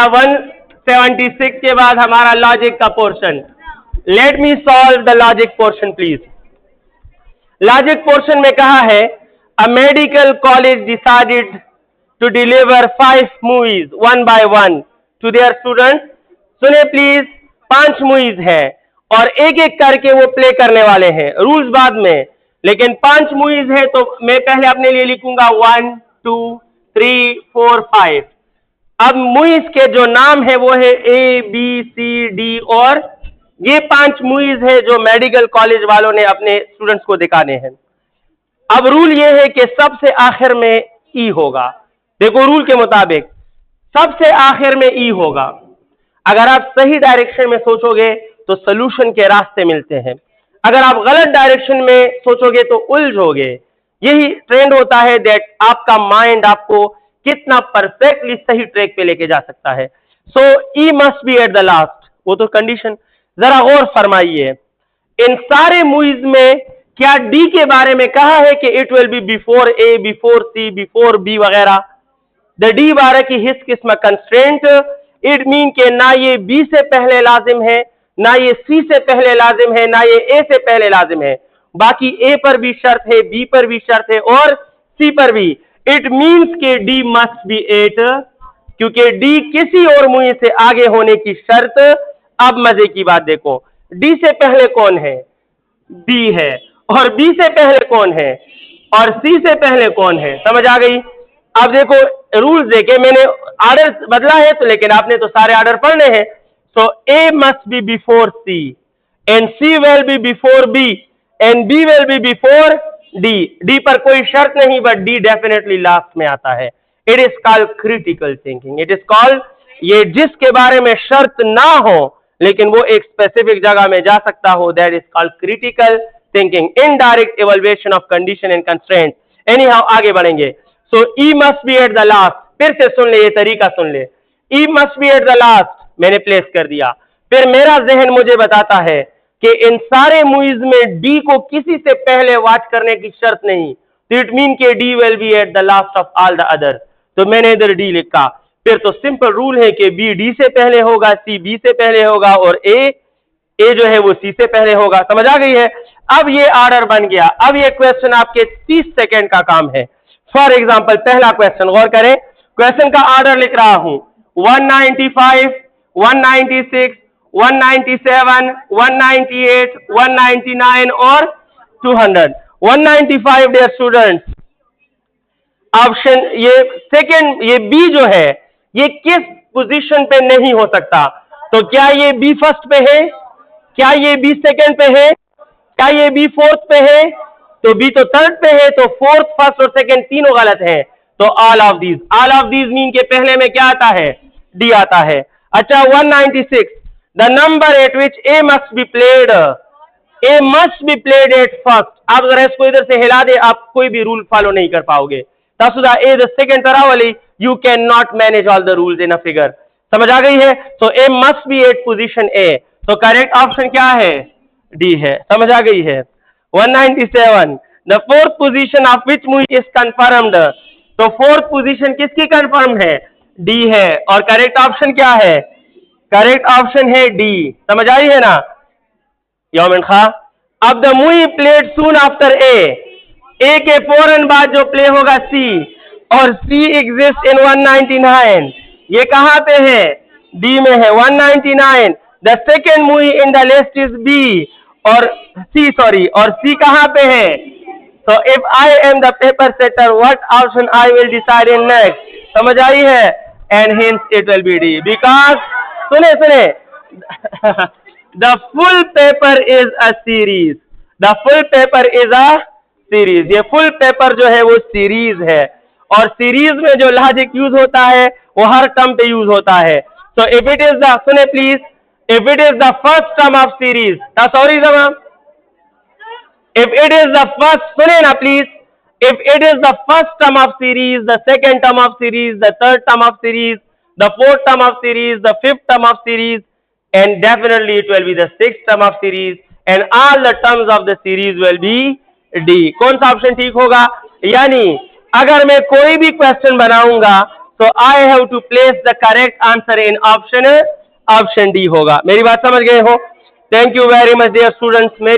वाला 176 के बाद हमारा लॉजिक का portion. Let me solve the logic portion please. Logic portion में कहा है a medical college decided to deliver 5 movies 1 by 1 to their students. सुने प्लीज, 5 मूवीज है और एक एक करके वो प्ले करने वाले हैं, रूल्स बाद में, लेकिन 5 मूवीज है तो मैं पहले अपने लिए लिखूंगा 1 2 3 4 5। अब मूवीज के जो नाम है वो है A B C D और ये 5 मूवीज है जो मेडिकल कॉलेज वालों ने अपने स्टूडेंट्स को दिखाने हैं। अब रूल ये है कि सबसे आखिर में E होगा। देखो रूल के मुताबिक सबसे आखिर में E होगा। अगर आप सही डायरेक्शन में सोचोगे तो सॉल्यूशन के रास्ते मिलते हैं, अगर आप गलत डायरेक्शन में सोचोगे तो उलझोगे। यही ट्रेंड होता है दैट आपका माइंड आपको कितना परफेक्टली सही ट्रैक पे लेके जा सकता है। So E must be at the last, वो तो कंडीशन। जरा गौर फरमाइए, इन सारे मूवीज में क्या डी के बारे में कहा है कि it will be before A, before C, before B वगैरह? द डी बारह की हिस्स किस्म कंस्ट्रेंट, इट मीन के ना ये बी से पहले लाजिम है, ना ये सी से पहले लाजिम है, ना ये ए से पहले लाजिम है। बाकी ए पर भी शर्त है, बी पर भी शर्त है और सी पर भी। इट मीन्स के डी मस्ट बी 8, क्योंकि डी किसी और मूवी से आगे होने की शर्त। अब मजे की बात देखो, डी से पहले कौन है? बी है। और बी से पहले कौन है? और सी से पहले कौन है? समझ आ गई? अब देखो रूल्स देखे, मैंने ऑर्डर बदला है तो, लेकिन आपने तो सारे ऑर्डर पढ़ने हैं। So A must be before C and C will be before B and B will be before D. D पर कोई शर्त नहीं, बट डी डेफिनेटली लास्ट में आता है। It is called critical thinking. It is called, ये जिसके बारे में शर्त ना हो लेकिन वो एक स्पेसिफिक जगह में जा सकता हो, that is called critical thinking. Indirect evaluation of condition and constraint. Anyhow आगे बढ़ेंगे। So E must be at the last, फिर से सुन ले, ये तरीका सुन ले। E must be at the last मैंने प्लेस कर दिया, फिर मेरा जहन मुझे बताता है कि इन सारे मूवीज में डी को किसी से पहले वॉच करने की शर्त नहीं, तो इट मीन के D will be at the last of all the other. तो मैंने इधर डी लिखा। फिर तो सिंपल रूल है कि बी डी से पहले होगा, सी बी से पहले होगा और ए जो है वो सी से पहले होगा। समझ आ गई है? अब ये ऑर्डर बन गया। अब ये क्वेश्चन आपके 30 सेकेंड का काम है। फॉर एग्जाम्पल पहला क्वेश्चन गौर करें, क्वेश्चन का ऑर्डर लिख रहा हूं 195, 196, 197, 198, 199 और 200। 195 डियर स्टूडेंट्स, ऑप्शन ये सेकंड, ये बी जो है ये किस पोजीशन पे नहीं हो सकता? तो क्या ये बी फर्स्ट पे है? क्या ये बी सेकंड पे है? क्या ये बी फोर्थ पे है? तो बी तो थर्ड पे है, तो फोर्थ, फर्स्ट और सेकंड तीनों गलत हैं। तो ऑल ऑफ दीज मीन के पहले में क्या आता है? डी आता है। अच्छा 196, the number eight which A must be played, A must be played at first. आप जरा इसको इधर से हिला दे, आप कोई भी रूल फॉलो नहीं कर पाओगे। तसुदा ए द सेकंड तरावली, you can not manage all the rules in a figure. समझ आ गई है? तो A must be at position A. तो करेक्ट ऑप्शन क्या है? डी है। समझ आ गई है? 197, the fourth position of which movie is confirmed. तो फोर्थ पोजीशन किसकी कंफर्म है? डी है। और करेक्ट ऑप्शन क्या है? करेक्ट ऑप्शन है डी। समझ आई है ना यौमिन खा? अब the movie played soon after A के फौरन बाद जो प्ले होगा सी, और सी एग्जिस्ट इन 199, ये कहां पे है? डी में है 199। The second movie in the list is B और सी कहां पे है? तो if I am the paper setter, what option I will decide in next. समझ आई है? And hence it will be D, because सुने the full paper is a series. The full paper is a series. ये full paper जो है वो series है, और सीरीज में जो लॉजिक यूज होता है वो हर टर्म पे यूज होता है। So if it is the, सुने please, if it is the first term of series, sorry जमा, if it is the first, सुने ना please, if it is the first term of series, the second term of series, the third term of series, the fourth term of series, the fifth term of series, and definitely it will be the sixth term of series, and all the terms of the series will be D। कौन सा option ठीक होगा? यानी अगर मैं कोई भी question बनाऊंगा So I have to place the correct answer in option D होगा। मेरी बात समझ गए हो? Thank you very much dear students। मेरी